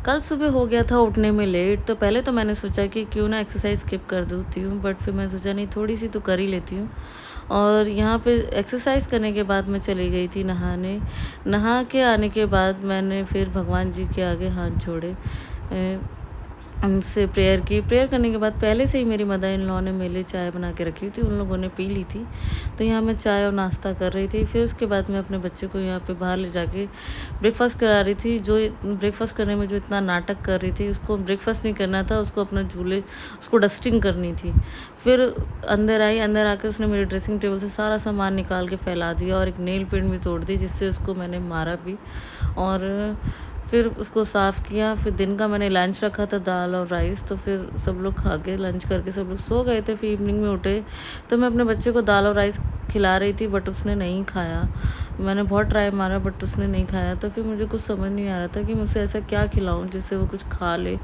कल सुबह हो गया था उठने में लेट, तो पहले तो मैंने सोचा कि क्यों ना एक्सरसाइज़ स्किप कर देती हूँ, बट फिर मैं सोचा नहीं, थोड़ी-सी तो कर ही लेती हूँ। और यहाँ पे एक्सरसाइज़ करने के बाद मैं चली गई थी नहाने। नहा के आने के बाद मैंने फिर भगवान जी के आगे हाथ जोड़े, उनसे प्रेयर की। प्रेयर करने के बाद पहले से ही मेरी मदर इन लॉ ने मेरे लिए चाय बना के रखी थी, उन लोगों ने पी ली थी। तो यहाँ मैं चाय और नाश्ता कर रही थी। फिर उसके बाद मैं अपने बच्चे को यहाँ पे बाहर ले जाके ब्रेकफ़ास्ट करा रही थी। जो ब्रेकफ़ास्ट करने में जो इतना नाटक कर रही थी, उसको ब्रेकफ़ास्ट नहीं करना था, उसको अपना उसको डस्टिंग करनी थी। फिर अंदर आई, अंदर आके उसने मेरे ड्रेसिंग टेबल से सारा सामान निकाल के फैला दिया और एक नेल पेंट भी तोड़ दी, जिससे उसको मैंने मारा भी। और फिर उसको साफ़ किया। फिर दिन का मैंने लंच रखा था, दाल और राइस, तो फिर सब लोग खा के लंच करके सब लोग सो गए थे। फिर इवनिंग में उठे तो मैं अपने बच्चे को दाल और राइस खिला रही थी, बट उसने नहीं खाया। मैंने बहुत ट्राई मारा बट उसने नहीं खाया। तो फिर मुझे कुछ समझ नहीं आ रहा था कि मुझसे ऐसा क्या खिलाऊँ जिससे वो कुछ खा ले।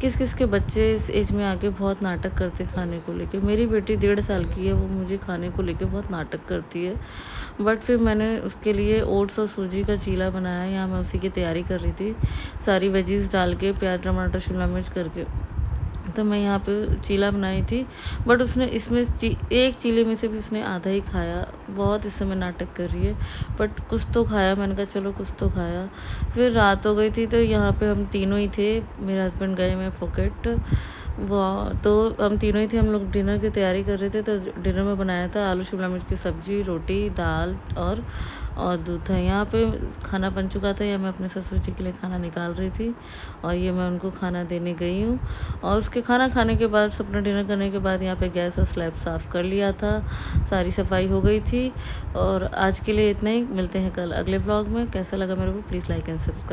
किस-किस के बच्चे इस एज में आके बहुत नाटक करते खाने को लेके। मेरी बेटी 1.5 साल की है, वो मुझे खाने को लेके बहुत नाटक करती है। बट फिर मैंने उसके लिए ओट्स और सूजी का चीला बनाया। यहाँ मैं उसी की तैयारी कर रही थी, सारी वेजीज़ डाल के, प्याज़, टमाटर, शिमला मिर्च करके। तो मैं यहाँ पे चीला बनाई थी, बट उसने इसमें एक चीले में से भी उसने आधा ही खाया। बहुत इस समय नाटक कर रही है, बट कुछ तो खाया। मैंने कहा चलो कुछ तो खाया। फिर रात हो गई थी, तो यहाँ पे हम तीनों ही थे। मेरे हस्बैंड गए मैं फुकेट, वो तो हम तीनों ही थे। हम लोग डिनर की तैयारी कर रहे थे। तो डिनर में बनाया था आलू शिमला मिर्च की सब्ज़ी, रोटी, दाल और दूध था। यहाँ पे खाना बन चुका था। यहाँ मैं अपने ससुर जी के लिए खाना निकाल रही थी और ये मैं उनको खाना देने गई हूँ। और उसके खाना खाने के बाद, अपना डिनर करने के बाद, यहाँ पे गैस और स्लैब साफ़ कर लिया था, सारी सफाई हो गई थी। और आज के लिए इतना ही। मिलते हैं कल अगले व्लॉग में। कैसा लगा मेरे को प्लीज़ लाइक एंड सब्सक्राइब।